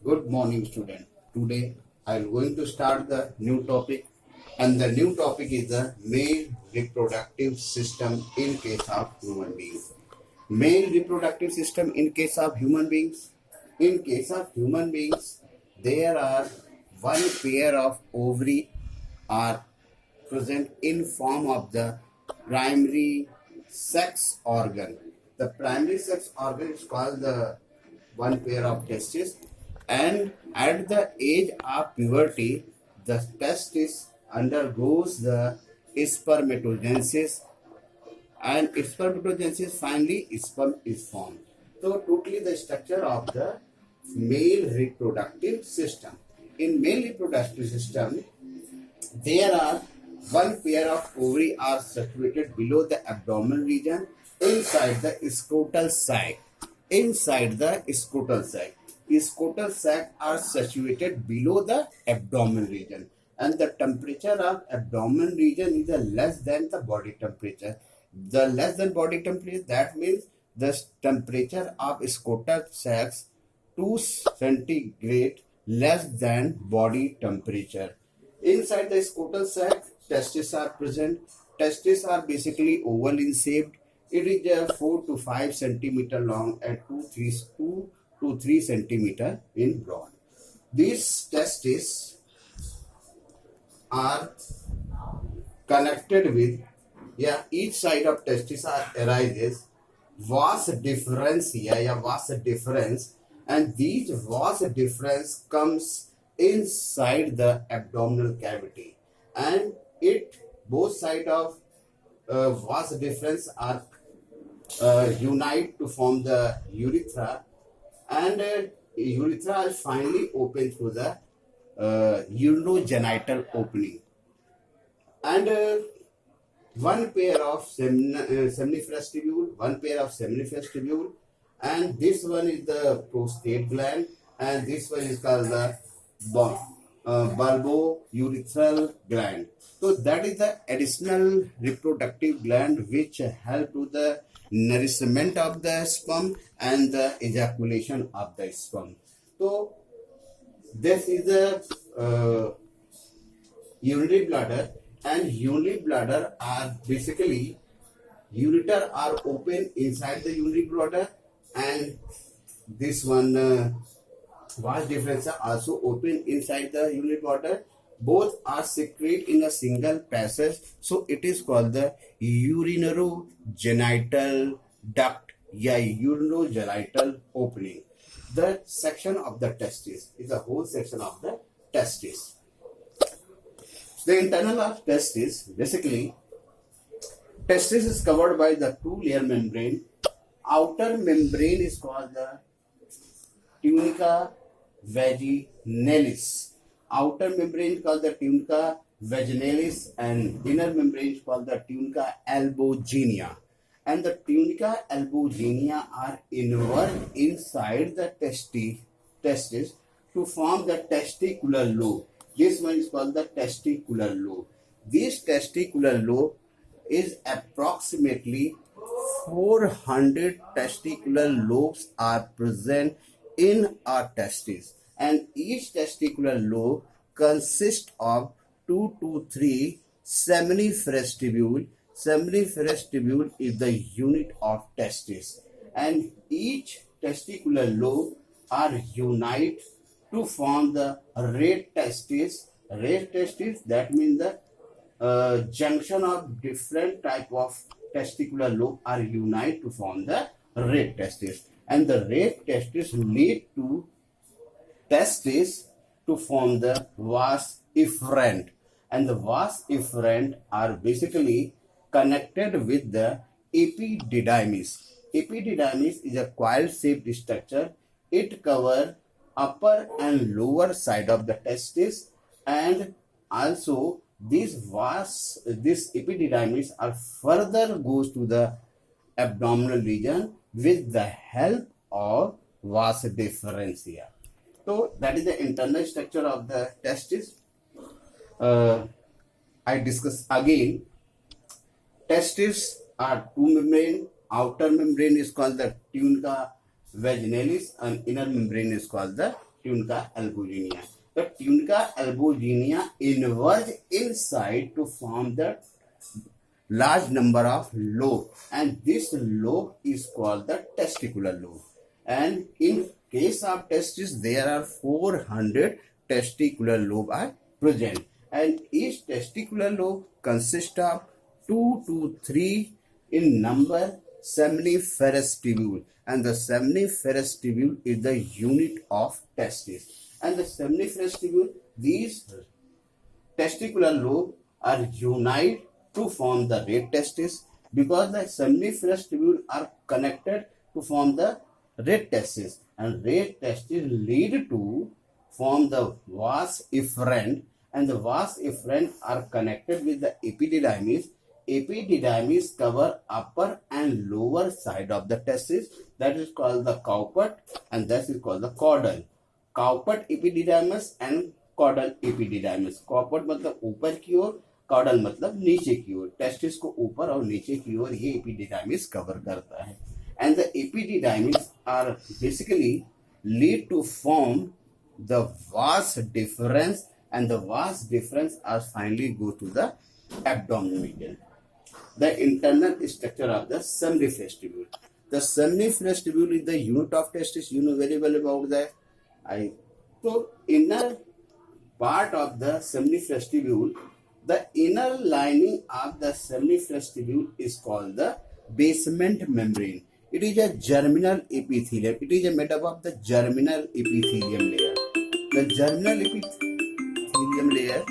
Good morning, student. Today I am going to start the new topic, and the new topic is the male reproductive system in case of human beings. Male reproductive system in case of human beings. In case of human beings, there are one pair of ovary are present in form of the primary sex organ. The primary sex organ is called the one pair of testes, and at the age of puberty, the testis undergoes the spermatogenesis, and spermatogenesis finally sperm is formed. So totally the structure of the male reproductive system. In male reproductive system, there are one pair of ovary are situated below the abdominal region inside the scrotal sac. Inside the scrotal sac. Scrotal sac are situated below the abdominal region, and the temperature of abdominal region is less than the body temperature. The less than body temperature, that means the temperature of scrotal sacs 2 centigrade less than body temperature. Inside the scrotal sac, testes are present. Testes are basically oval in shape. It is 4 to 5 centimeter long and 2 to 3 centimeter in broad. These testes are connected with, each side of testis arises vast difference vast difference, and these vast difference comes inside the abdominal cavity, and it both side of vast difference are unite to form the urethra, and urethra is finally open through the urogenital opening, and one pair of seminiferous tubule, one pair of seminiferous tubule, and this one is the prostate gland, and this one is called the bulbourethral gland. So that is the additional reproductive gland which help to the nourishment of the sperm and the ejaculation of the sperm. So this is the urinary bladder, and urinary bladder are basically ureter are open inside the urinary bladder, and this one vast difference are also open inside the urinary bladder. Both are secrete in a single passage, so it is called the urinary-genital duct, urinogenital opening. The section of the testis is a whole section of the testis. The internal of testis, basically, testis is covered by the two-layer membrane. Outer membrane is called the tunica vaginalis. Outer membrane is called the tunica vaginalis, and inner membrane is called the tunica albuginea. And the tunica albuginea are inward inside the testis to form the testicular lobe. This one is called the testicular lobe. This testicular lobe is approximately 400 testicular lobes are present in our testis, and each testicular lobe consists of 2 to 3 seminiferous tubule. Seminiferous tubule is the unit of testis, and each testicular lobe are unite to form the red testis. Red testis, that means the junction of different type of testicular lobe are unite to form the red testis, and the red testis lead to testis to form the vas efferent, and the vas efferent are basically connected with the epididymis. Epididymis is a coil-shaped structure. It covers upper and lower side of the testis, and also this epididymis are further goes to the abdominal region with the help of vas deferentia. So that is the internal structure of the testis. I discuss again. Testis are two membrane. Outer membrane is called the tunica vaginalis, and inner membrane is called the tunica albuginea. The tunica albuginea inverge inside to form the large number of lobe, and this lobe is called the testicular lobe. And in case of testis, there are 400 testicular lobe are present, and each testicular lobe consists of 2 to 3 in number seminiferous tubule, and the seminiferous tubule is the unit of testis. And the seminiferous tubule, these testicular lobe are unite to form the red testis, because the seminiferous tubule are connected to form the red testis, and red testis lead to form the vas efferent, and the vas efferent are connected with the epididymis. Epididymis cover upper and lower side of the testis, that is called the cowpert, and that is called the caudal. Cowpert epididymis and caudal epididymis. Cowpert मतलब ऊपर की ओर, caudal मतलब नीचे की ओर. Testis को ऊपर और नीचे की ओर ये epididymis कवर करता है. And the epididymis are basically lead to form the vas deferens, and the vas deferens are finally go to the abdomen medial. The internal structure of the seminiferous tubule. The seminiferous tubule is the unit of testis. You know very well about that. So inner part of the seminiferous tubule, the inner lining of the seminiferous tubule is called the basement membrane. It is a germinal epithelium. It is made up of the germinal epithelium layer. The germinal epithelium layer